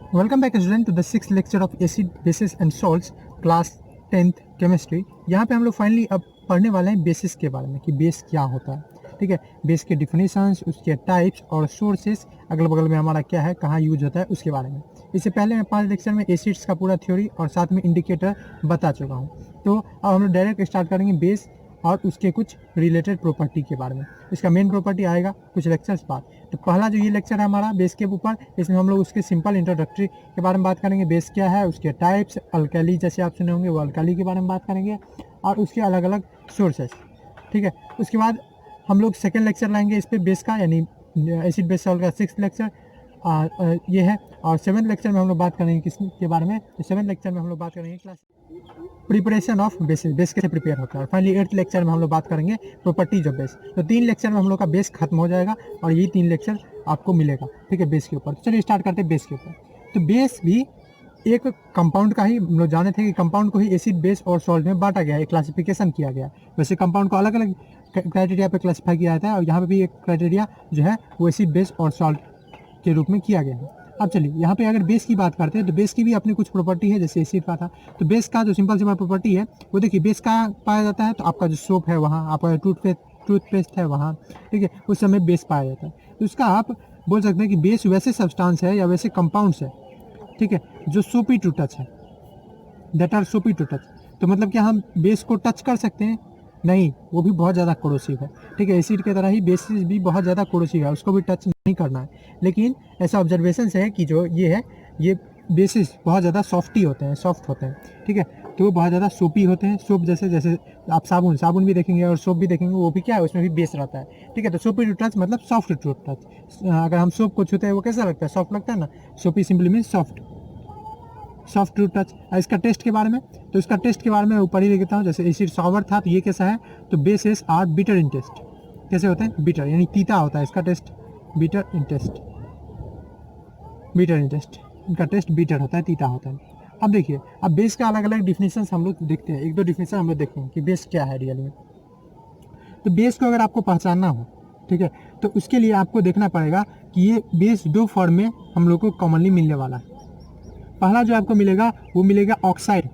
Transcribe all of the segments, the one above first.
Welcome back student to the 6th lecture of acid bases and salts class 10th chemistry. यहाँ पे हम लोग finally अब पढ़ने वाले हैं बेसिस के बारे में कि बेस क्या होता है। ठीक है, बेस के डिफिनीशंस, उसके टाइप्स और सोर्सेस, अगल बगल में हमारा क्या है, कहाँ यूज होता है, उसके बारे में। इससे पहले मैं 5 लेक्चर में एसिड्स का पूरा थ्योरी और साथ में इंडिकेटर बता चुका हूँ। तो अब हम लोग डायरेक्ट स्टार्ट करेंगे बेस और उसके कुछ रिलेटेड प्रॉपर्टी के बारे में। इसका मेन प्रॉपर्टी आएगा कुछ लेक्चर्स बाद। तो पहला जो ये लेक्चर है हमारा बेस के ऊपर, इसमें हम लोग उसके सिंपल इंट्रोडक्टरी के बारे में बात करेंगे। बेस क्या है, उसके टाइप्स, अल्कली जैसे आप सुने होंगे वो अल्कली के बारे में बात करेंगे और उसके अलग अलग सोर्सेस। ठीक है, उसके बाद हम लोग सेकेंड लेक्चर लाएंगे इस पर बेस का, यानी एसिड बेस सॉल्ट का 6th लेक्चर ये है। और 7th लेक्चर में हम लोग बात करेंगे किसके बारे में, तो 7th लेक्चर में हम लोग बात करेंगे class preparation of basis, base कैसे प्रिपेयर होता है। और फाइनली 8th लेक्चर में हम लोग बात करेंगे प्रॉपर्टीज ऑफ बेस। तो 3 लेक्चर में हम लोग का बेस खत्म हो जाएगा और यही 3 लेक्चर आपको मिलेगा। ठीक है, बेस के ऊपर। तो चलिए स्टार्ट करते हैं बेस के ऊपर। तो बेस भी एक कंपाउंड का ही, हम लोग जाने थे कि कंपाउंड को ही एसिड बेस और सॉल्ट में बांटा गया है, क्लासिफिकेशन किया गया। वैसे कंपाउंड को अलग अलग क्राइटेरिया पे क्लासीफाई किया जाता है और यहाँ पे भी एक क्राइटेरिया जो है वो एसिड बेस और सॉल्ट के रूप में किया गया है। अब चलिए यहाँ पे अगर बेस की बात करते हैं तो बेस की भी अपनी कुछ प्रॉपर्टी है, जैसे एसिड का था। तो बेस का जो सिंपल प्रॉपर्टी है वो देखिए, बेस का पाया जाता है तो आपका जो सोप है वहाँ, आपका टूथपेस्ट है वहाँ, ठीक है, उस समय बेस पाया जाता है। तो उसका आप बोल सकते हैं कि बेस वैसे सब्सटेंस है या वैसे कंपाउंड्स है, ठीक है, जो सोपी टू टच है, दैट आर सोपी टू टच। तो मतलब क्या हम बेस को टच कर सकते हैं? नहीं, वो भी बहुत ज़्यादा कोरोसिव है। ठीक है, एसिड की तरह ही बेसिस भी बहुत ज़्यादा कोरोसिव है, उसको भी टच नहीं करना है। लेकिन ऐसा ऑब्जर्वेशन है कि जो ये है, ये बेसिस बहुत ज़्यादा सॉफ्टी होते हैं, सॉफ्ट होते हैं। ठीक है, तो वो बहुत ज़्यादा सोपी होते हैं। सोप जैसे आप साबुन भी देखेंगे और सोप भी देखेंगे, वो भी क्या है, उसमें भी बेस रहता है। ठीक है, तो सोपी टू टच मतलब सॉफ्ट टू टच। अगर हम सोप को छूते हैं वो कैसा लगता है, सॉफ्ट लगता है ना। Soapy simply mean soft to touch. इसका टेस्ट के बारे में, तो इसका टेस्ट के बारे में ऊपर ही लिखता हूँ। जैसे एसिड सॉवर था तो ये कैसा है, तो bases are bitter in taste. कैसे होते हैं, बिटर, यानी तीता होता है इसका टेस्ट, बिटर इन टेस्ट, इनका टेस्ट बिटर होता है, तीता होता है। अब देखिए, अब बेस का अलग अलग डिफिनेशन हम लोग देखते हैं, एक दो डिफिनेशन हम लोग देखते हैं कि बेस क्या है रियल में। तो बेस को अगर आपको पहचानना हो, ठीक है, तो उसके लिए आपको देखना पड़ेगा कि ये बेस दो फॉर्म में हम लोग को कॉमनली मिलने वाला है। पहला जो आपको मिलेगा वो मिलेगा ऑक्साइड,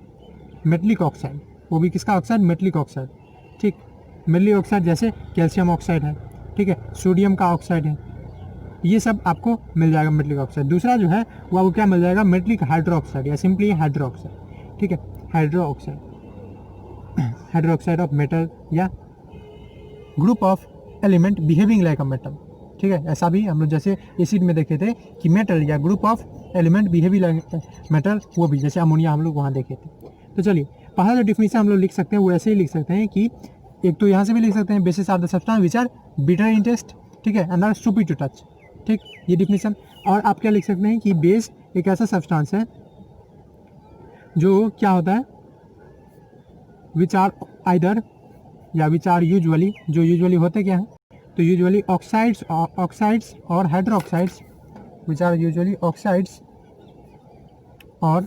मेटलिक ऑक्साइड। वो भी किसका ऑक्साइड, मेटलिक ऑक्साइड। ठीक, मेटलिक ऑक्साइड जैसे कैल्शियम ऑक्साइड है, ठीक है, सोडियम का ऑक्साइड है, ये सब आपको मिल जाएगा मेटलिक ऑक्साइड। दूसरा जो है वो आपको क्या मिल जाएगा, मेटलिक हाइड्रोक्साइड या सिंपली हाइड्रोक्साइड। ठीक है, हाइड्रोक्साइड ऑफ मेटल या group of element behaving like a metal. ठीक है, ऐसा भी हम लोग जैसे एसिड में देखे थे कि मेटल या group of element behaving like metal, वो भी जैसे अमोनिया हम लोग वहाँ देखे थे। तो चलिए, पहला जो डिफिनेशन हम लोग लिख सकते हैं वो ऐसे ही लिख सकते हैं कि एक तो यहाँ से भी लिख सकते हैं, bases are the substance which are bitter in taste, ठीक है, and are soapy to touch. ठीक, ये डिफिनेशन। और आप क्या लिख सकते हैं कि बेस एक ऐसा सब्सटेंस है जो क्या होता है, विच आर आइदर या विच आर यूजुअली, जो यूजुअली होते क्या है, तो यूजुअली ऑक्साइड्स और hydroxides, which are usually oxides और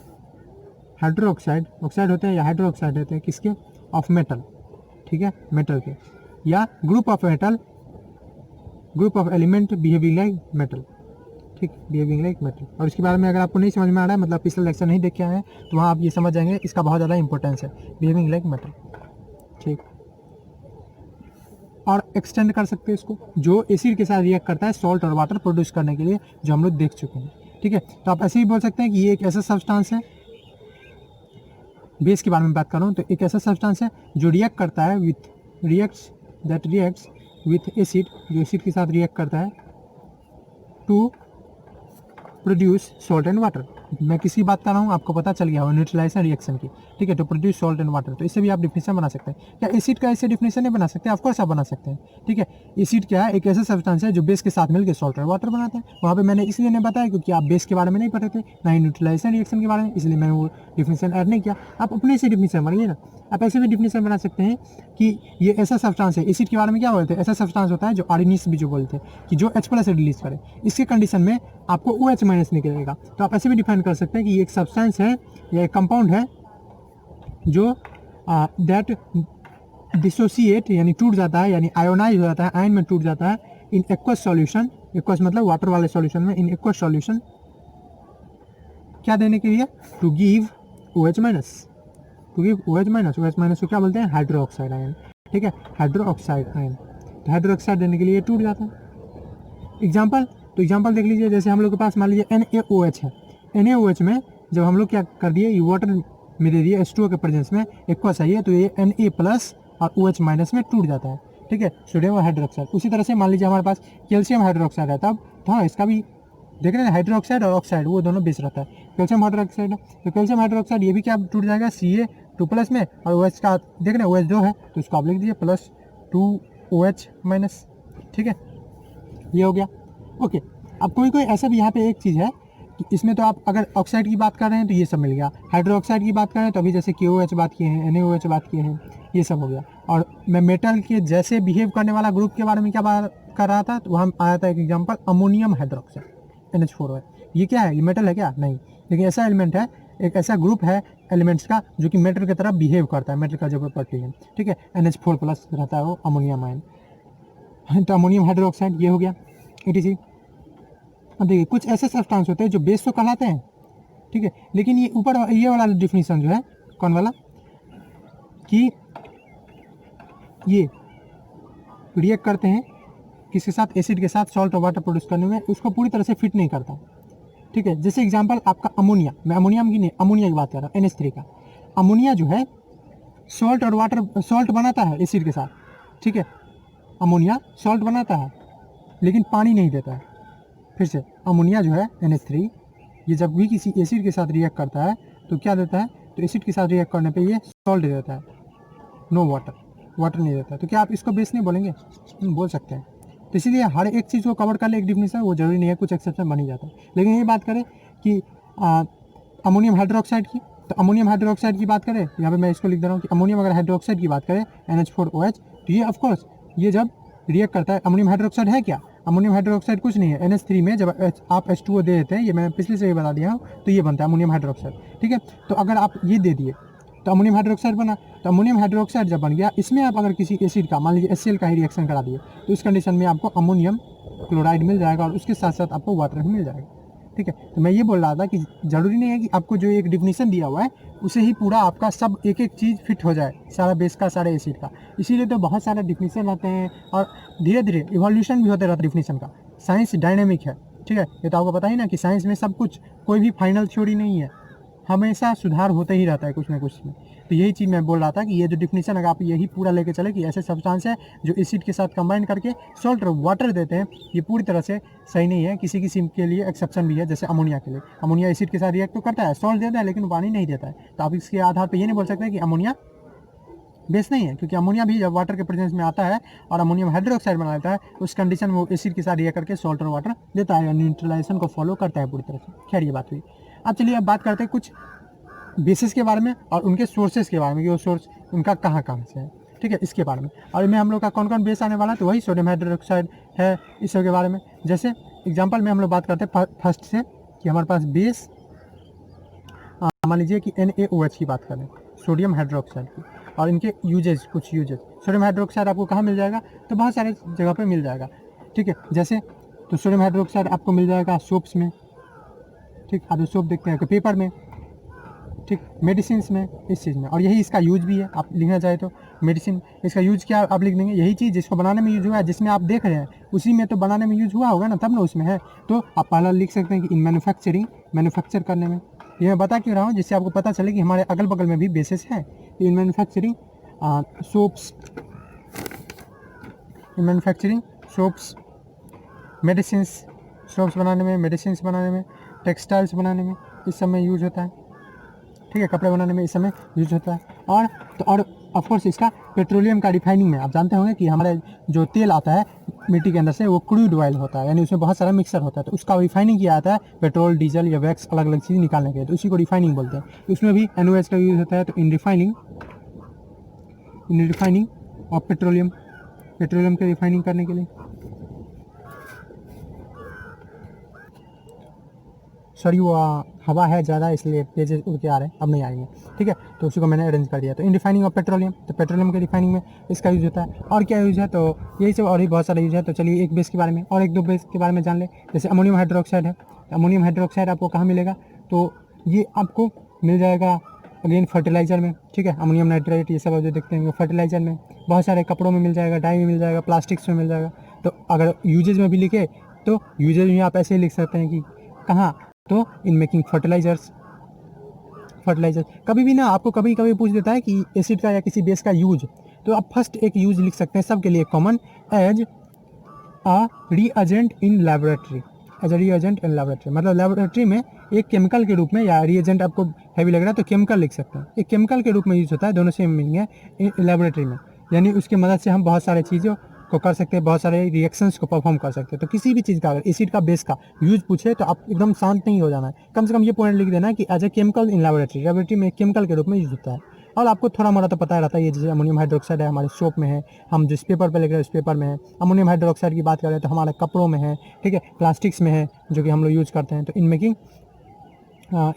हाइड्रोक्साइड, ऑक्साइड होते हैं या हाइड्रोक्साइड होते हैं किसके, ऑफ मेटल। ठीक है, मेटल के, या group of metal, group of element behaving like metal. ठीक, बिहेविंग लाइक मेटल। और इसके बारे में अगर आपको नहीं समझ में आ रहा है, मतलब पिछला लेक्चर नहीं देख के आए हैं, तो वहाँ आप ये समझ जाएंगे, इसका बहुत ज़्यादा इंपॉर्टेंस है, बिहेविंग लाइक मेटल। ठीक, और एक्सटेंड कर सकते हैं इसको, जो एसिड के साथ रिएक्ट करता है सॉल्ट और वाटर प्रोड्यूस करने के लिए, जो हम लोग देख चुके हैं। ठीक है, तो आप ऐसे ही बोल सकते हैं कि ये एक ऐसा सब्सटेंस है, बेस के बारे में बात कर रहा हूँ, तो एक ऐसा सब्सटेंस है जो रिएक्ट करता है रिएक्ट्स विथ एसिड, जो एसिड के साथ रिएक्ट करता है to produce salt and water. मैं किसी बात कर रहा हूँ, आपको पता चल गया हो, न्यूट्रलाइजेशन रिएक्शन की। ठीक है, तो प्रोड्यूस सॉल्ट एंड वाटर, तो इससे भी आप डिफिनेशन बना सकते हैं। क्या एसिड का ऐसे डिफिनेशन नहीं बना सकते? ऑफकोर्स आप बना सकते हैं। ठीक है, एसिड क्या है, एक ऐसा सब्सटेंस है जो बेस के साथ मिलकर सॉल्ट और वाटर बनाते हैं। वहाँ पे मैंने इसलिए नहीं बताया क्योंकि आप बेस के बारे में नहीं पढ़े थे, ना ही न्यूट्रलाइजेशन रिएक्शन के बारे में, इसलिए मैंने वो डिफिनेशन ऐड नहीं किया। आप अपने से डिफिनेशन बनाइए ना। आप ऐसे भी डिफिनेशन बना सकते हैं कि ये ऐसा सब्सटेंस है, एसिड के बारे में क्या बोलते हैं, ऐसा सब्सटेंस होता है जो आर्निस भी जो बोलते हैं कि जो H+ रिलीज करे, इसके कंडीशन में आपको OH- निकलेगा। तो आप ऐसे भी डिफाइन कर सकते हैं कि ये एक सब्सटेंस है या एक कंपाउंड है जो दैट डिसोसिएट, यानी टूट जाता है, यानी आयोनाइज हो जाता है, आयन में टूट जाता है, इन एक्वस सॉल्यूशन, एक्वस मतलब वाटर वाले सॉल्यूशन में, इन एक्वस सॉल्यूशन क्या देने के लिए, to give OH minus, to give OH minus, OH minus को क्या बोलते हैं, हाइड्रो ऑक्साइड आयन, ठीक है, हाइड्रो ऑक्साइड आयन। तो हाइड्रो ऑक्साइड देने के लिए टूट जाता है। एग्जाम्पल, तो एग्जाम्पल देख लीजिए, जैसे हम लोग के पास मान लीजिए NaOH है, NaOH में जब हम लोग क्या कर दिए, ये वाटर में दे दिए H2O के प्रेजेंस में एक्वस है, तो ये Na प्लस और OH माइनस में टूट जाता है, ठीक है, सोडियम हाइड्रोक्साइड। उसी तरह से मान लीजिए हमारे पास कैल्शियम हाइड्रोक्साइड है, तब हाँ इसका भी देख रहे हैं, हाइड्रोक्साइड और ऑक्साइड वो दोनों बेस रहता है। कैल्शियम हाइड्रोक्साइड है, तो कैल्शियम हाइड्रोक्साइड ये भी क्या टूट जाएगा, Ca2 प्लस में, और OH का देख रहे हैं OH जो है, तो इसको आप लिख दीजिए प्लस 2OH माइनस, ठीक है, ये हो गया। ओके, अब कोई ऐसा भी यहाँ पे एक चीज़ है कि इसमें तो आप अगर ऑक्साइड की बात कर रहे हैं तो ये सब मिल गया, हाइड्रोक्साइड की बात करें तो अभी जैसे KOH बात किए हैं, NaOH बात किए हैं, ये सब हो गया। और मैं मेटल के जैसे बिहेव करने वाला ग्रुप के बारे में क्या बात कर रहा था, तो वहाँ आया था एक एग्जाम्पल अमोनियम हाइड्रोक्साइड, NH4OH। ये क्या है, ये मेटल है क्या, नहीं, लेकिन ऐसा एलिमेंट है, एक ऐसा ग्रुप है एलिमेंट्स का जो कि मेटल की तरह बिहेव करता है, मेटल का जो प्रॉपर्टी है, ठीक है, NH4 प्लस रहता है वो अमोनियम आयन, तो अमोनियम हाइड्रोक्साइड ये हो गया, ETC। अब देखिए कुछ ऐसे सब्सटेंस होते हैं जो बेस तो कहलाते हैं, ठीक है, लेकिन ये ऊपर ये वाला डिफिनीशन जो है, कौन वाला, कि ये रिएक्ट करते हैं किसके साथ, एसिड के साथ, सॉल्ट और वाटर प्रोड्यूस करने में, उसको पूरी तरह से फिट नहीं करता, ठीक है। जैसे एग्जांपल आपका अमोनिया, मैं अमोनियम की नहीं, अमोनिया की बात कर रहा हूँ, NH3 का। अमोनिया जो है सॉल्ट और वाटर, सॉल्ट बनाता है एसिड के साथ, ठीक है, अमोनिया सॉल्ट बनाता है लेकिन पानी नहीं देता है। फिर से अमोनिया जो है NH3, ये जब भी किसी एसिड के साथ रिएक्ट करता है तो क्या देता है, तो एसिड के साथ रिएक्ट करने पे ये सॉल्ट दे देता है, नो वाटर, वाटर नहीं देता है। तो क्या आप इसको बेस नहीं बोलेंगे, बोल सकते हैं। तो इसीलिए हर एक चीज़ को कवर कर ले एक डिफिनीशन, वो जरूरी नहीं है, कुछ एक्सेप्शन बन ही जाता है। लेकिन ये बात करें कि अमोनियम हाइड्रोक्साइड की, तो अमोनियम हाइड्रोक्साइड की बात करें, यहाँ पे मैं इसको लिख दे रहा हूँ कि अमोनियम अगर हाइड्रोक्साइड की बात करें NH4OH, तो ये ऑफकोर्स ये जब रिएक्ट करता है, अमोनियम हाइड्रोक्साइड है क्या, अमोनियम हाइड्रोक्साइड कुछ नहीं है, NH3 में जब आप H2O दे देते हैं, ये मैं पिछले से ही बता दिया हूँ, तो ये बनता है अमोनियम हाइड्रोक्साइड, ठीक है। तो अगर आप ये दे दिए तो अमोनियम हाइड्रोक्साइड बना, तो अमोनियम हाइड्रोक्साइड जब बन गया, इसमें आप अगर किसी एसिड का मान लीजिए HCl का ही रिएक्शन करा दिए, तो इस कंडीशन में आपको अमोनियम क्लोराइड मिल जाएगा और उसके साथ साथ आपको वाटर भी मिल जाएगा, ठीक है। तो मैं ये बोल रहा था कि ज़रूरी नहीं है कि आपको जो एक डिफिनीशन दिया हुआ है उसे ही पूरा आपका सब एक एक चीज़ फिट हो जाए, सारा बेस का, सारे एसिड का। इसीलिए तो बहुत सारे डिफिनीशन आते हैं और धीरे धीरे इवोल्यूशन भी होते रहता है डिफिनीशन का। साइंस डायनेमिक है, ठीक है, ये तो आपको पता ही ना कि साइंस में सब कुछ, कोई भी फाइनल थ्योरी नहीं है, हमेशा सुधार होते ही रहता है कुछ ना कुछ में। तो यही चीज़ मैं बोल रहा था कि ये जो डिफिनीशन अगर आप यही पूरा लेके चले कि ऐसे सब्सटेंस है जो एसिड के साथ कंबाइन करके सॉल्ट और वाटर देते हैं, ये पूरी तरह से सही नहीं है। किसी किसी के लिए एक्सेप्शन भी है, जैसे अमोनिया के लिए। अमोनिया एसिड के साथ रिएक्ट तो करता है, सॉल्ट देता है लेकिन पानी नहीं देता है। तो आप इसके आधार पर ये नहीं बोल सकते कि अमोनिया बेस नहीं है, क्योंकि अमोनिया भी जब वाटर के प्रेजेंस में आता है और अमोनियम हाइड्रोक्साइड बना लेता है, उस कंडीशन में वो एसिड के साथ रिएक्ट करके सॉल्ट और वाटर देता है और न्यूट्रलाइजेशन को फॉलो करता है पूरी तरह से। खैर ये बात हुई। अब चलिए अब बात करते हैं कुछ बेसिस के बारे में और उनके सोर्सेज के बारे में कि वो सोर्स उनका कहाँ कहाँ से है, ठीक है, इसके बारे में। और इनमें हम लोग का कौन कौन बेस आने वाला है, तो वही सोडियम हाइड्रोक्साइड है, इस सब के बारे में। जैसे एग्जांपल में हम लोग बात करते हैं फर्स्ट से कि हमारे पास बेस मान लीजिए कि NaOH की बात करें, सोडियम हाइड्रोक्साइड की, और इनके यूजेज, कुछ यूजेज। सोडियम हाइड्रोक्साइड आपको कहाँ मिल जाएगा, तो बहुत सारे जगह पे मिल जाएगा, ठीक है। जैसे तो सोडियम हाइड्रोक्साइड आपको मिल जाएगा सोप्स में, ठीक, आप जो सोप देखते हैं पेपर में, ठीक, मेडिसिन में, इस चीज़ में। और यही इसका यूज भी है, आप लिखना चाहे तो मेडिसिन, इसका यूज क्या आप लिख देंगे, यही चीज़ जिसको बनाने में यूज हुआ है, जिसमें आप देख रहे हैं उसी में तो बनाने में यूज हुआ होगा ना, तब ना उसमें है। तो आप पहला लिख सकते हैं कि इन मैन्युफैक्चरिंग, मैन्युफैक्चर करने में। ये मैं बता क्यों रहा हूँ, जिससे आपको पता चले कि हमारे अगल बगल में भी बेसिस है। In manufacturing soaps, in manufacturing soaps, medicines, soaps बनाने में, मेडिसिन्स बनाने में, टेक्सटाइल्स बनाने में, इस सब में यूज होता है, ठीक है, कपड़े बनाने में इस समय यूज होता है। और ऑफकोर्स इसका पेट्रोलियम का रिफाइनिंग में आप जानते होंगे कि हमारे जो तेल आता है मिट्टी के अंदर से, वो क्रूड ऑयल होता है, यानी उसमें बहुत सारा मिक्सर होता है, तो उसका रिफाइनिंग किया जाता है पेट्रोल, डीजल या वैक्स, अलग अलग चीज़ निकालने के लिए, तो उसी को रिफाइनिंग बोलते हैं। उसमें भी NOH का यूज़ होता है। तो इन रिफाइनिंग ऑफ पेट्रोलियम, पेट्रोलियम के रिफाइनिंग करने के लिए, सॉरी वो हवा है ज़्यादा इसलिए पेजेस उड़ के आ रहे हैं, अब नहीं आएंगे, ठीक है, तो उसी को मैंने अरेंज कर दिया। तो इन रिफाइनिंग ऑफ पेट्रोलियम, तो पेट्रोलियम के रिफाइनिंग में इसका यूज़ होता है। और क्या यूज़ है, तो यही सब और भी बहुत सारा यूज़ है। तो चलिए एक बेस के बारे में और एक दो बेस के बारे में जान ले। जैसे अमोनियम हाइड्रोक्साइड है, अमोनियम हाइड्रोक्साइड आपको कहाँ मिलेगा, तो ये आपको मिल जाएगा अगेन फर्टिलाइज़र में, ठीक है, अमोनियम नाइट्रेट ये सब जो देखते हैं फर्टिलाइज़र में, बहुत सारे कपड़ों में मिल जाएगा, डाई में मिल जाएगा, प्लास्टिक्स में मिल जाएगा। तो अगर यूजेज में भी लिखे तो यूजेज में आप ऐसे ही लिख सकते हैं कि कहाँ, तो इन मेकिंग फर्टिलाइजर्स। कभी भी ना आपको कभी कभी पूछ देता है कि एसिड का या किसी बेस का यूज, तो आप फर्स्ट एक यूज लिख सकते हैं सबके लिए common, as a reagent in laboratory. As a reagent in laboratory मतलब लेबोरेटरी में एक केमिकल के रूप में, या रीएजेंट आपको हैवी लग रहा है तो केमिकल लिख सकते हैं, एक केमिकल के रूप में यूज होता है, दोनों सेम मीनिंग है लेबोरेटरी में। यानी उसकी मदद से हम बहुत सारे चीज़ों को कर सकते हैं, बहुत सारे रिएक्शंस को परफॉर्म कर सकते हैं। तो किसी भी चीज़ का अगर एसिड का बेस का यूज पूछे तो आप एकदम शांत नहीं हो जाना है, कम से कम ये पॉइंट लिख देना है कि as a chemical in laboratory में एक केमिकल के रूप में यूज होता है। और आपको थोड़ा मोड़ा तो पता रहता है, ये जैसे अमोनियम हाइड्रोक्साइड है हमारे सोप में है, हम जिस पेपर पर लिख रहे हैं उस पेपर में है। अमोनियम हाइड्रोक्साइड की बात करें तो हमारे कपड़ों में है, ठीक है, प्लास्टिक्स में है जो कि हम लोग यूज़ करते हैं। तो इन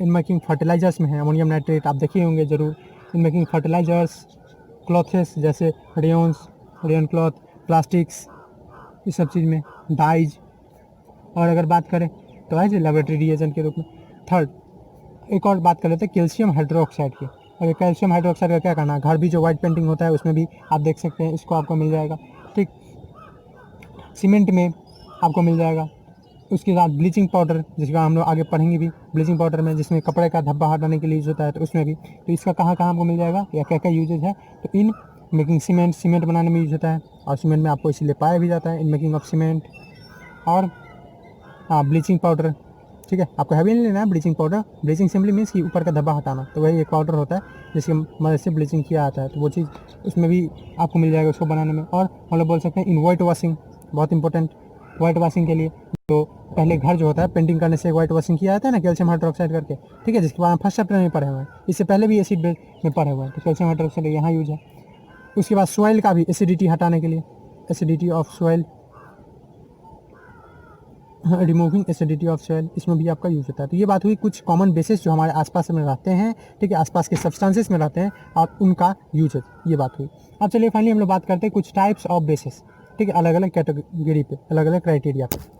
मेकिंग फर्टिलाइजर्स में है अमोनियम नाइट्रेट, आप देखे होंगे ज़रूर। इन मेकिंग फर्टिलाइजर्स, क्लॉथेस जैसे रेयन क्लॉथ, प्लास्टिक्स, इस सब चीज़ में, डाइज। और अगर बात करें तो एज लेबोरेटरी रिएजेंट के रूप में। थर्ड एक और बात कर लेते हैं कैल्शियम हाइड्रोक्साइड की। और कैल्शियम हाइड्रोक्साइड का क्या करना है, घर भी जो वाइट पेंटिंग होता है उसमें भी आप देख सकते हैं, इसको आपको मिल जाएगा, ठीक। सीमेंट में आपको मिल जाएगा। उसके साथ ब्लीचिंग पाउडर, जिसका हम लोग आगे पढ़ेंगे भी, ब्लीचिंग पाउडर में जिसमें कपड़े का धब्बा हटाने के लिए यूज होता है, तो उसमें भी। तो इसका कहाँ कहाँ आपको मिल जाएगा या क्या क्या यूजेज है, तो इन मेकिंग सीमेंट बनाने में यूज होता है, और सीमेंट में आपको इसीलिए पाया भी जाता है, इन मेकिंग ऑफ सीमेंट। और ब्लीचिंग पाउडर, ठीक है, आपको हैवी नहीं लेना है bleaching powder. Bleaching simply means कि ऊपर का धब्बा हटाना, तो वही एक पाउडर होता है जिसकी मदद से ब्लीचिंग किया जाता है, तो वो चीज़ उसमें भी आपको मिल जाएगा उसको बनाने में। और हम लोग बोल सकते हैं इन वाइट वॉशिंग, बहुत इंपॉर्टेंट वाइट वॉशिंग के लिए। तो पहले घर जो होता है पेंटिंग करने से वाइट वॉशिंग किया जाता है ना, कैल्शियम हाइड्रोक्साइड करके, ठीक है, जिसके बाद हम फर्स्ट चैप्टर में पढ़े हुए हैं, इससे पहले भी एसिड बेस में पढ़े हुए हैं, तो कैल्शियम हाइड्रोक्साइड यहाँ यूज है। उसके बाद सॉइल का भी एसिडिटी हटाने के लिए, acidity of soil, removing acidity of soil, इसमें भी आपका यूज होता है। तो ये बात हुई कुछ कॉमन बेसिस जो हमारे आसपास में रहते हैं, ठीक है, आसपास के सब्सटेंसेस में रहते हैं और उनका यूज, ये बात हुई। अब चलिए फाइनली हम लोग बात करते हैं कुछ टाइप्स ऑफ बेसिस, ठीक है, अलग अलग कैटेगरी पे, अलग अलग क्राइटेरिया पे।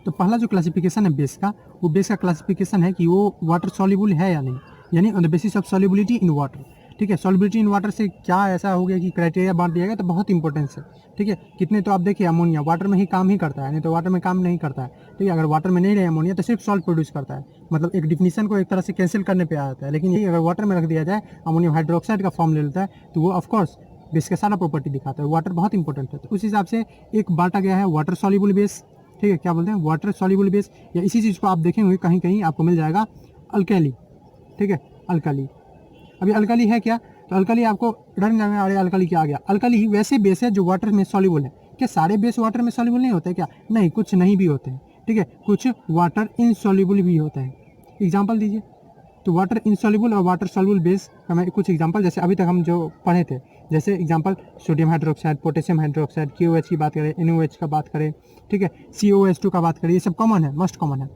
तो पहला जो क्लासिफिकेशन है बेस का, वो बेस का क्लासिफिकेशन है कि वो वाटर सॉल्युबल है या नहीं, यानी on the basis of solubility in water, ठीक है। सॉल्युबिलिटी इन वाटर से क्या ऐसा हो गया कि क्राइटेरिया बांट दिया गया, तो बहुत इंपॉर्टेंस है, ठीक है। कितने तो आप देखिए अमोनिया वाटर में ही काम ही करता है, नहीं तो वाटर में काम नहीं करता है, ठीक है। अगर वाटर में नहीं रहे अमोनिया तो सिर्फ सॉल्ट प्रोड्यूस करता है, मतलब एक डिफिनीशन को एक तरह से कैंसिल करने पे आ जाता है। लेकिन ये अगर वाटर में रख दिया जाए, अमोनियम हाइड्रोक्साइड का फॉर्म ले लेता है, तो वो ऑफकोर्स बेस का सारा प्रॉपर्टी दिखाता है। वाटर बहुत इंपॉर्टेंट है, तो उस हिसाब से एक बांटा गया है वाटर सॉल्युबल बेस, ठीक है, क्या बोलते हैं वाटर सॉल्युबल बेस। या इसी चीज़ को आप देखेंगे कहीं कहीं आपको मिल जाएगा अल्कली, ठीक है, अल्कली। अभी अल्कली है क्या, तो अल्कली आपको डर नहीं लगेगा, अरे अल्कली क्या आ गया। अल्कली ही वैसे बेस है जो वाटर में सॉल्युबल है। क्या सारे बेस वाटर में सॉल्युबल नहीं होते क्या, नहीं, कुछ नहीं भी होते हैं, ठीक है, कुछ वाटर इनसॉल्युबल भी होते हैं। एग्जाम्पल दीजिए, तो वाटर इनसॉल्युबल और वाटर सॉल्युबल बेस का मैं कुछ एग्जांपल, जैसे अभी तक हम जो पढ़े थे, जैसे example sodium hydroxide, potassium hydroxide, KOH की बात करें, NOH का बात करें, ठीक है, COH2 का बात करें, ये सब कॉमन है, मस्ट कॉमन है।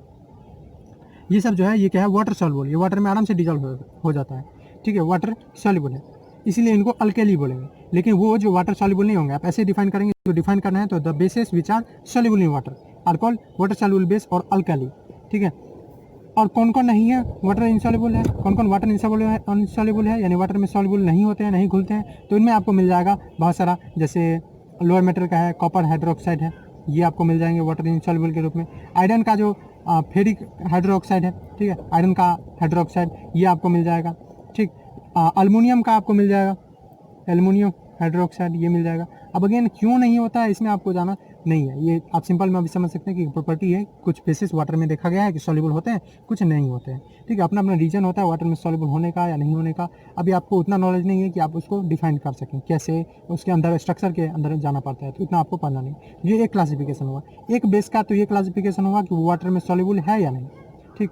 ये सब जो है ये क्या है, वाटर सॉल्युबल, ये वाटर में आराम से डिजॉल्व हो जाता है, ठीक है, वाटर सॉल्युबल है, इसीलिए इनको अल्कली बोलेंगे। लेकिन वो जो वाटर सॉल्युबल नहीं होंगे, आप ऐसे डिफाइन करेंगे, तो डिफाइन करना है तो the bases which are soluble in water are called water soluble base और अल्कली, ठीक है। और कौन कौन नहीं है, वाटर इनसॉल्युबल है, कौन कौन वाटर इनसॉल्युबल है, यानी वाटर में सॉल्युबल नहीं होते हैं, नहीं घुलते हैं, तो इनमें आपको मिल जाएगा बहुत सारा, जैसे लोअर मेटल का है, कॉपर हाइड्रोक्साइड है, ये आपको मिल जाएंगे वाटर इनसॉल्युबल के रूप में। आयरन का जो फेरिक हाइड्रोक्साइड है, ठीक है, आयरन का हाइड्रोक्साइड, ये आपको मिल जाएगा, ठीक। अल्मोनियम का आपको मिल जाएगा, एल्युमिनियम हाइड्रोक्साइड, ये मिल जाएगा। अब अगेन क्यों नहीं होता है, इसमें आपको जाना नहीं है, ये आप सिंपल में अभी समझ सकते हैं कि प्रॉपर्टी है, कुछ बेसिस वाटर में देखा गया है कि सॉल्युबल होते हैं, कुछ नहीं होते हैं, ठीक है। अपना अपना रीजन होता है वाटर में सॉल्युबल होने का या नहीं होने का। अभी आपको उतना नॉलेज नहीं है कि आप उसको डिफाइन कर सकें, कैसे उसके अंदर स्ट्रक्चर के अंदर जाना पड़ता है, तो इतना आपको पढ़ना नहीं। ये एक क्लासिफिकेशन हुआ, एक बेस का, तो ये क्लासिफिकेशन हुआ कि वो वाटर में सॉल्युबल है या नहीं, ठीक।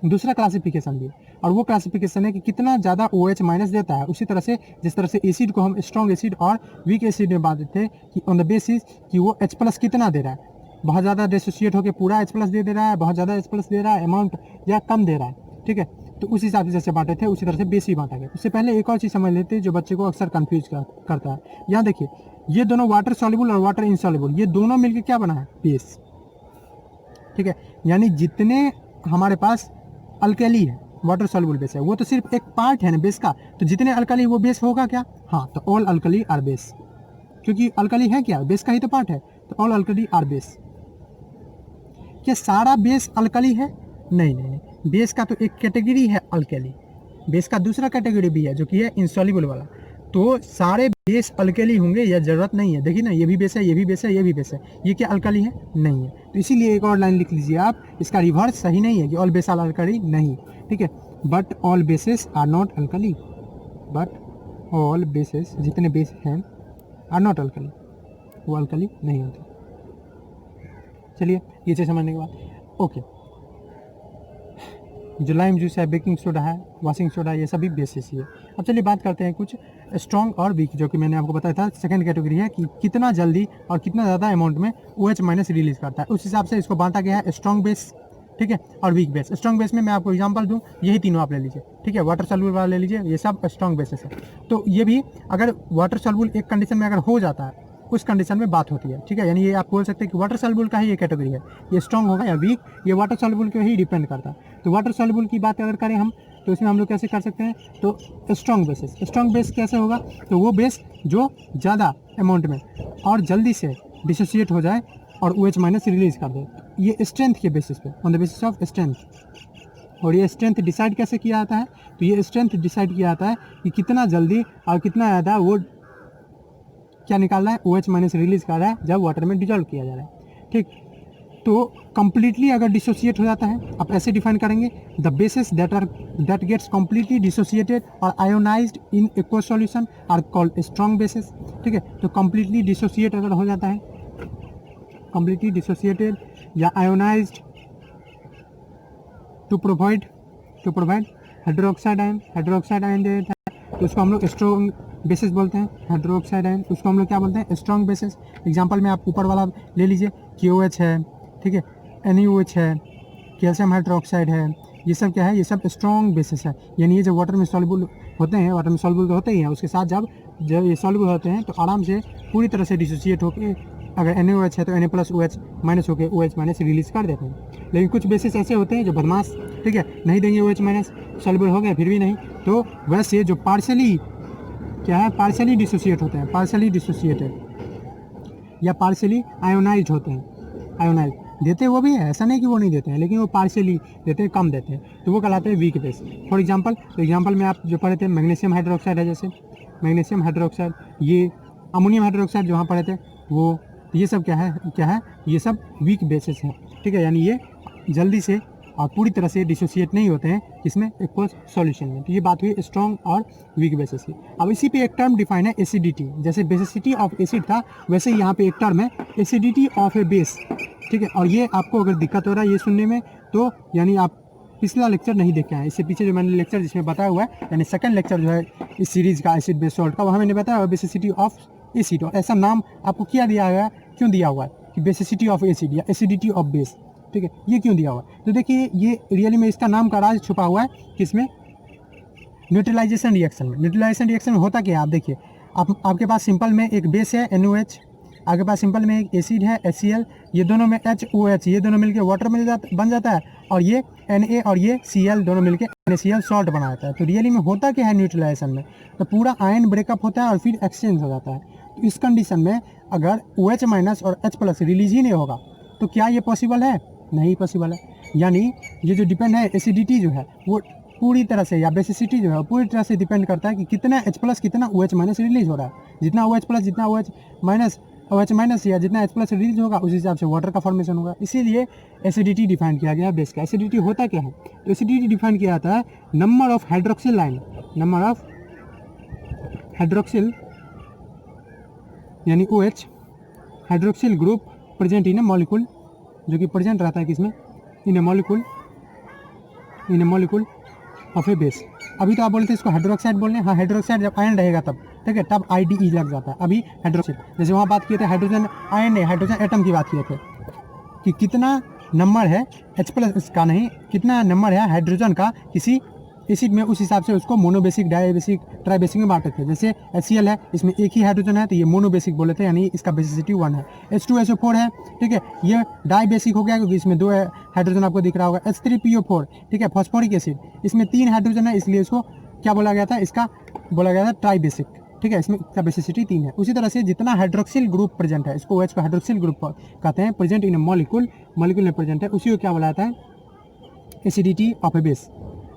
दूसरा क्लासिफिकेशन भी, और वो क्लासिफिकेशन है कि कितना ज़्यादा OH माइनस देता है। उसी तरह से जिस तरह से एसिड को हम स्ट्रॉन्ग एसिड और वीक एसिड में बांटते थे कि ऑन द बेसिस कि वो H+ कितना दे रहा है, बहुत ज़्यादा डिसोसिएट होकर पूरा H+ दे रहा है, बहुत ज़्यादा H+ दे रहा है अमाउंट, या कम दे रहा है, ठीक है। तो उस हिसाब से जैसे बांटे थे उसी तरह से बेस भी बांटा गया। उससे पहले एक और चीज़ समझ लेते हैं जो बच्चे को अक्सर कन्फ्यूज करता है। यहाँ देखिए, ये दोनों वाटर सॉल्युबल और वाटर इनसॉल्युबल, ये दोनों मिलकर क्या बना है, बेस, ठीक है। यानी जितने हमारे पास अल्कली है, वाटर सॉल्युबल बेस है, वो तो सिर्फ एक पार्ट है ना बेस का, तो जितने अल्कली वो बेस होगा क्या? हाँ, तो ऑल अल्कली आर बेस, क्योंकि अल्कली है क्या, बेस का ही तो पार्ट है, तो ऑल अल्कली आर बेस। क्या सारा बेस अल्कली है? नहीं नहीं नहीं, बेस का तो एक कैटेगरी है अल्कली, बेस का दूसरा कैटेगरी भी है जो कि है इंसॉल्युबल वाला। तो सारे बेस अल्कली होंगे यह जरूरत नहीं है। देखिए ना, ये भी बेस है, ये भी बेस है, ये भी बेस है, ये क्या अल्कली है? नहीं है। तो इसीलिए एक और लाइन लिख लीजिए आप, इसका रिवर्स सही नहीं है कि ऑल बेस आर अल्कली, नहीं, ठीक है। But all bases are not alkali, but all bases, जितने बेस हैं, आर नॉट अल्कली, वो अल्कली नहीं होते। चलिए ये चीज़ समझने के बाद ओके, जो लाइम जूस है, बेकिंग सोडा है, वॉशिंग सोडा, ये सभी बेसिस ही है। अब चलिए बात करते हैं कुछ स्ट्रॉन्ग और वीक, जो कि मैंने आपको बताया था सेकंड कैटेगरी है कि कितना जल्दी और कितना ज़्यादा अमाउंट में OH माइनस रिलीज करता है, उस हिसाब से इसको बांटा गया है स्ट्रॉन्ग बेस, ठीक है, और वीक बेस। स्ट्रॉन्ग बेस में मैं आपको एग्जांपल दूं, यही तीनों आप ले लीजिए, ठीक है, वाटर सॉल्युबल वाला ले लीजिए, ये सब स्ट्रॉन्ग बेसिस है। तो ये भी अगर वाटर सॉल्युबल एक कंडीशन में अगर हो जाता है, उस कंडीशन में बात होती है, ठीक है, यानी ये आप बोल सकते हैं कि वाटर सॉल्युबल का ही ये कैटेगरी है, ये स्ट्रॉन्ग होगा या वीक, ये वाटर सॉल्युबल के ही डिपेंड करता है। तो वाटर सॉल्युबल की बात अगर करें हम, तो इसमें हम लोग कैसे कर सकते हैं, तो स्ट्रॉन्ग बेसिस, स्ट्रॉन्ग बेस कैसे होगा, तो वो बेस जो ज़्यादा अमाउंट में और जल्दी से डिसोसिएट हो जाए और OH माइनस रिलीज कर दे, ये स्ट्रेंथ के बेसिस पे, on the basis of strength. और ये स्ट्रेंथ डिसाइड कैसे किया जाता है, तो ये स्ट्रेंथ डिसाइड किया जाता है कि कितना जल्दी और कितना ज़्यादा वो क्या निकाल रहा है, OH माइनस रिलीज कर रहा है जब वाटर में डिजॉल्व किया जा रहा है, ठीक। तो कंप्लीटली अगर डिसोसिएट हो जाता है, आप ऐसे डिफाइन करेंगे, the bases that gets completely dissociated or ionized in aqueous solution are called strong bases, ठीक है। तो कंप्लीटली डिसोसिएट अगर हो जाता है, कंप्लीटली डिसोसिएटेड या ionized to provide hydroxide ion दे देता है, तो उसको हम लोग स्ट्रॉन्ग बेसिस बोलते हैं। हाइड्रोक्साइड आयन, उसको हम लोग क्या बोलते हैं, स्ट्रॉन्ग बेसिस। एग्जांपल में आप ऊपर वाला ले लीजिए, KOH है, ठीक है, NaOH है, कैल्शियम हाइड्रोक्साइड है, ये सब क्या है, ये सब स्ट्रॉन्ग बेसिस है। यानी ये जब वाटर में सॉल्युबल होते हैं, वाटर में सॉल्युबल तो होते ही हैं, उसके साथ जब ये सॉल्युबल होते हैं तो आराम से पूरी तरह से डिसोसिएट होकर, अगर NaOH है तो Na+OH माइनस होकर OH माइनस रिलीज कर देते हैं। लेकिन कुछ बेसिस ऐसे होते हैं जो बदमाश, ठीक है, नहीं देंगे OH माइनस, सॉल्युबल हो गए फिर भी नहीं, तो वैसे जो पार्शली क्या है, पार्शली डिसोसिएट होते हैं, पार्शली डिसोसिएटेड या पार्शली आयोनाइज्ड होते हैं। आयोनाइज देते वो भी है, ऐसा नहीं कि वो नहीं देते हैं, लेकिन वो पार्शली देते हैं, कम देते हैं, तो वो कहलाते हैं वीक बेस। फॉर एग्जांपल, तो एग्जांपल में आप जो पढ़े थे मैग्नीशियम हाइड्रोक्साइड है, जैसे मैग्नीशियम हाइड्रोक्साइड, ये अमोनियम हाइड्रोक्साइड जो वहाँ पढ़े थे वो, ये सब क्या है, ये सब वीक बेसिस हैं, ठीक है, यानी ये जल्दी से और पूरी तरह से डिसोसिएट नहीं होते हैं इसमें एक्वस सॉल्यूशन में। तो ये बात हुई स्ट्रॉन्ग और वीक बेसिस की। अब इसी पे एक टर्म डिफाइन है एसिडिटी, जैसे बेसिसिटी ऑफ एसिड था, वैसे ही यहाँ पे एक टर्म है एसिडिटी ऑफ ए बेस, ठीक है। और ये आपको अगर दिक्कत हो रहा है ये सुनने में, तो यानी आप पिछला लेक्चर नहीं देख के आए, इससे पीछे जो मैंने लेक्चर जिसमें बताया हुआ है, यानी सेकंड लेक्चर जो है इस सीरीज़ का एसिड बेस सॉल्ट का, वहाँ मैंने बताया बेसिसिटी ऑफ एसिड, और ऐसा नाम आपको क्या दिया गया, क्यों दिया हुआ है कि बेसिसिटी ऑफ एसिड या एसिडिटी ऑफ बेस, ठीक है, ये क्यों दिया हुआ है। तो देखिए ये रियली में इसका नाम का राज छुपा हुआ है किसमें, न्यूट्रलाइजेशन रिएक्शन में। न्यूट्रलाइजेशन रिएक्शन में होता क्या है, आप देखिए, आपके पास सिंपल में एक बेस है NaOH, आपके पास सिंपल में एक एसिड है HCl, ये दोनों में HOH, ये दोनों मिलकर वाटर बन जाता है, और ये Na और ये Cl दोनों मिलकर NaCl सॉल्ट बना जाता है। तो रियली में होता क्या है न्यूट्रलाइजेशन में, तो पूरा आयन ब्रेकअप होता है और फिर एक्सचेंज हो जाता है। तो इस कंडीशन में अगर OH माइनस और H+ रिलीज ही नहीं होगा तो क्या ये पॉसिबल है, नहीं पॉसिबल है। यानी ये जो डिपेंड है एसिडिटी जो है वो पूरी तरह से, या बेसिसिटी जो है पूरी तरह से डिपेंड करता है कि कितना H+ कितना OH माइनस रिलीज हो रहा है। जितना OH+, जितना OH माइनस या जितना H+ रिलीज होगा उस हिसाब से वाटर का फॉर्मेशन होगा। इसीलिए एसिडिटी डिफाइन किया गया बेस का। एसिडिटी होता क्या है, तो एसिडिटी डिफाइन किया जाता है number of hydroxyl line, number of hydroxyl यानी OH hydroxyl group present in A molecule, जो कि प्रेजेंट रहता है किसमें, इन ए मॉलिक्यूल ऑफ ए बेस। अभी तो आप बोलते हैं इसको हाइड्रोक्साइड बोलने, हाँ हाइड्रोक्साइड जब आयन रहेगा तब, ठीक है, तब IDE लग जाता है। अभी हाइड्रोक्साइड, जैसे वहाँ बात किए थे हाइड्रोजन आयन ने, हाइड्रोजन एटम की बात किए थे कि कितना नंबर है H+ का नहीं, कितना नंबर है हाइड्रोजन का किसी एसिड में उस हिसाब से उसको मोनोबेसिक, डाईबेसिक, ट्राईबेसिक में बांट सकते हैं। जैसे HCl है, इसमें एक ही हाइड्रोजन है तो ये मोनोबेसिक बोले थे, यानी इसका बेसिसिटी 1 है। H2SO4 है, ठीक है, ये डाईबेसिक हो गया क्योंकि इसमें 2 हाइड्रोजन आपको दिख रहा होगा। H3PO4, ठीक है, फॉस्फोरिक एसिड, इसमें 3 हाइड्रोजन है, इसलिए इसको क्या बोला गया था, इसका बोला गया था ट्राईबेसिक, ठीक है, इसमें इसका बेसिसिटी 3 है। उसी तरह से जितना हाइड्रोक्सिल ग्रुप प्रेजेंट है, इसको OH को हाइड्रोक्सिल ग्रुप कहते हैं, प्रेजेंट इन मॉलिक्यूल में प्रेजेंट है, उसी को क्या बोला जाता है, एसिडिटी ऑफ ए बेस।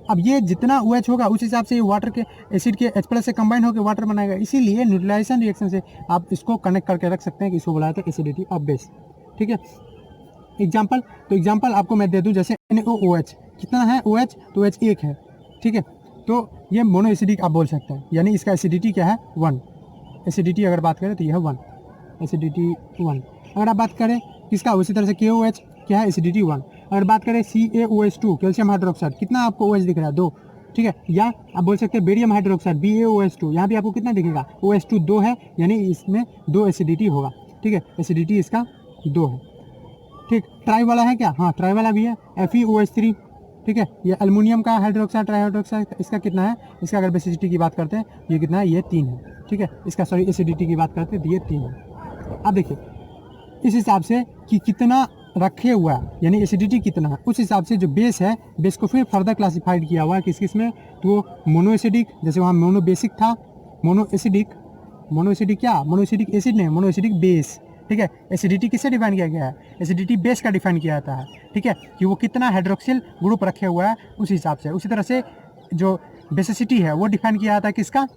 अब ये जितना OH होगा उस हिसाब से ये वाटर के एसिड के H+ से कंबाइन होकर वाटर बनाएगा, इसीलिए न्यूट्रलाइजेशन रिएक्शन से आप इसको कनेक्ट करके रख सकते हैं कि इसको बोला जाता है एसिडिटी ऑफ बेस, ठीक है। एग्जाम्पल आपको मैं दे दूं, जैसे NaOH कितना है OH, तो OH 1 है, ठीक है, तो ये मोनो एसिडिक आप बोल सकते हैं, यानी इसका एसिडिटी क्या है 1। एसिडिटी अगर बात करें तो यह है 1, एसिडिटी 1। अगर आप बात करें किसका, उसी तरह से KOH क्या है, एसिडिटी 1। अगर बात करें CaOH2 कैल्शियम हाइड्रोक्साइड, कितना आपको OH दिख रहा है 2, ठीक है, या आप बोल सकते हैं बेरियम हाइड्रोक्साइड BaOH2, यहाँ भी आपको कितना दिखेगा OH2 2 है, यानी इसमें 2 एसिडिटी होगा, ठीक है, एसिडिटी इसका 2 है, ठीक। ट्राई वाला है क्या, हाँ ट्राई वाला भी है, FeOH3, ठीक है, ये एल्युमिनियम का हाइड्रोक्साइड, ट्राईहाइड्रोक्साइड, इसका कितना है, इसका अगर बेसिसिटी की बात करते हैं ये कितना है, ये 3 है, ठीक है, इसका सॉरी एसिडिटी की बात करते हैं तो ये 3 है। अब देखिए इस हिसाब से कि कितना रखे हुआ है, यानी एसिडिटी कितना है, उस हिसाब से जो बेस है, बेस को फिर फर्दर क्लासिफाइड किया हुआ है किस किस में, तो मोनो एसिडिक, जैसे वहाँ मोनोबेसिक था, मोनो एसिडिक क्या, मोनो एसिडिक एसिड नहीं, मोनो एसिडिक बेस, ठीक है। एसिडिटी किससे डिफाइन किया गया है, एसिडिटी बेस का डिफाइन किया जाता है, ठीक है, कि वो कितना हाइड्रोक्सिल ग्रुप रखे हुआ है उस हिसाब से। उसी तरह से जो बेसिसिटी है वो डिफाइन किया जाता है किसका,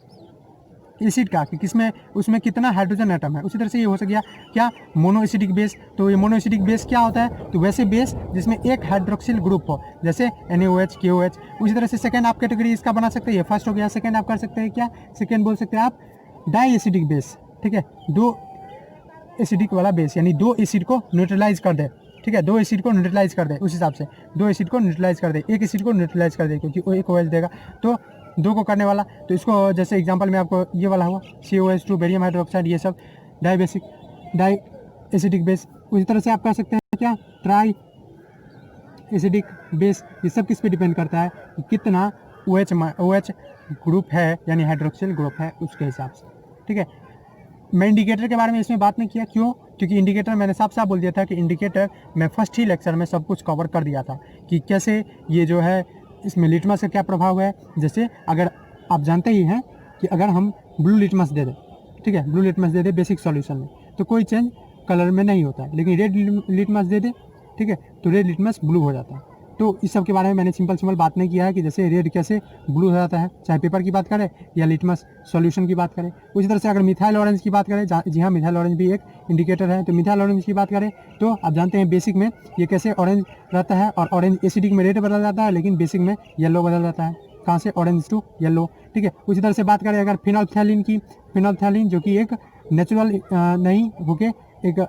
एसिड का, कि किसमें उसमें कितना हाइड्रोजन एटम है। उसी तरह से ये हो सक गया क्या, मोनो एसिडिक बेस, तो ये मोनो एसिडिक बेस क्या होता है, तो वैसे बेस जिसमें एक हाइड्रोक्सिल ग्रुप हो, जैसे NaOH, KOH। उसी तरह से सेकेंड आप कैटेगरी इसका बना सकते हैं, ये फर्स्ट हो गया, सेकेंड आप कर सकते हैं क्या, सेकेंड बोल सकते हैं आप डाई एसिडिक बेस, ठीक है, 2 एसिडिक वाला बेस, यानी 2 एसिड को न्यूट्रलाइज कर दे, ठीक है, 2 एसिड को न्यूट्रलाइज कर दे, उस हिसाब से 2 एसिड को न्यूट्रलाइज कर दे, एक एसिड को न्यूट्रलाइज कर दे, क्योंकि वो एक OH देगा तो 2 को करने वाला, तो इसको जैसे एग्जांपल में आपको ये वाला हुआ COH2, बेरियम हाइड्रोक्साइड, ये सब डाई एसिडिक बेस। उसी तरह से आप कर सकते हैं क्या, ट्राई एसिडिक बेस। ये सब किस पे डिपेंड करता है कि कितना OH ग्रुप है, यानी हाइड्रोक्सिल ग्रुप है, उसके हिसाब से, ठीक है। मैं इंडिकेटर के बारे में इसमें बात नहीं किया, क्यों, क्योंकि इंडिकेटर मैंने साफ साफ बोल दिया था कि इंडिकेटर मैं फर्स्ट ही लेक्चर में सब कुछ कवर कर दिया था कि कैसे ये जो है इसमें लिटमस का क्या प्रभाव है। जैसे अगर आप जानते ही हैं कि अगर हम ब्लू लिटमस दे दें, ठीक है, ब्लू लिटमस दे दे बेसिक सॉल्यूशन में, तो कोई चेंज कलर में नहीं होता है, लेकिन रेड लिटमस दे दे, ठीक है, तो रेड लिटमस ब्लू हो जाता है। तो इस सब के बारे में मैंने सिंपल बात नहीं किया है कि जैसे रेड कैसे ब्लू हो जाता है, चाहे पेपर की बात करें या लिटमस सॉल्यूशन की बात करें। उसी तरह से अगर मिथाइल ऑरेंज की बात करें, जी हाँ, मिथाइल ऑरेंज भी एक इंडिकेटर है, तो मिथाइल ऑरेंज की बात करें तो आप जानते हैं बेसिक में ये कैसे ऑरेंज रहता है, और ऑरेंज एसिडिक में रेड बदल जाता है, लेकिन बेसिक में येलो बदल जाता है, कहाँ से, ऑरेंज टू येलो, ठीक है। उसी तरह से बात करें अगर फिनोल्फथैलीन की, फिनोल्फथैलीन जो कि एक नेचुरल नहीं होके एक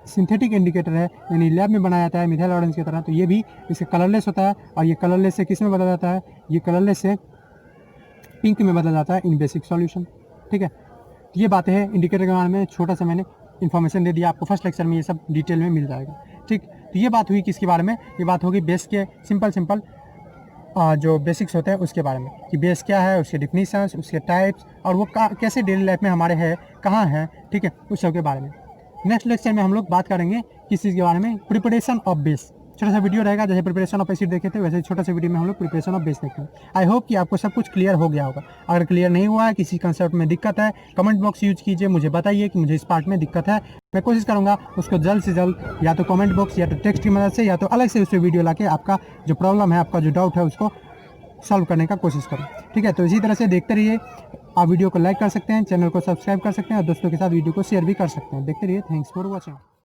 सिंथेटिक इंडिकेटर है, यानी लैब में बनाया जाता है मिथाइल ऑरेंज की तरह, तो ये भी इससे कलरलेस होता है, और ये कलरलेस से किस में बदल जाता है, ये कलरलेस से पिंक में बदल जाता है इन बेसिक सॉल्यूशन, ठीक है। तो ये बातें हैं इंडिकेटर के बारे में, छोटा सा मैंने इन्फॉर्मेशन दे दिया आपको, फर्स्ट लेक्चर में ये सब डिटेल में मिल जाएगा, ठीक। तो ये बात हुई किसके बारे में, ये बात होगी बेस के सिंपल जो बेसिक्स होते हैं उसके बारे में, कि बेस क्या है, उसके डिफिनीशंस, उसके टाइप्स, और वो कैसे डेली लाइफ में हमारे है, कहाँ है, ठीक है, उस सब के बारे में। नेक्स्ट लेक्चर में हम लोग बात करेंगे किस चीज़ के बारे में, प्रिपरेशन ऑफ बेस। छोटा सा वीडियो रहेगा, जैसे प्रिपरेशन ऑफ एसिड देखे थे वैसे छोटा सा वीडियो में हम लोग प्रिपरेशन ऑफ बेस देखेंगे। आई होप कि आपको सब कुछ क्लियर हो गया होगा। अगर क्लियर नहीं हुआ है, किसी कंसेप्ट में दिक्कत है, कमेंट बॉक्स यूज कीजिए, मुझे बताइए कि मुझे इस पार्ट में दिक्कत है। मैं कोशिश करूंगा उसको जल्द से जल्द या तो कमेंट बॉक्स या तो टेक्स्ट की मदद से या तो अलग से उससे वीडियो लाके आपका जो प्रॉब्लम है, आपका जो डाउट है, उसको सॉल्व करने का कोशिश करूँ, ठीक है। तो इसी तरह से देखते रहिए, आप वीडियो को लाइक कर सकते हैं, चैनल को सब्सक्राइब कर सकते हैं, और दोस्तों के साथ वीडियो को शेयर भी कर सकते हैं। देखते रहिए, थैंक्स फॉर वॉचिंग।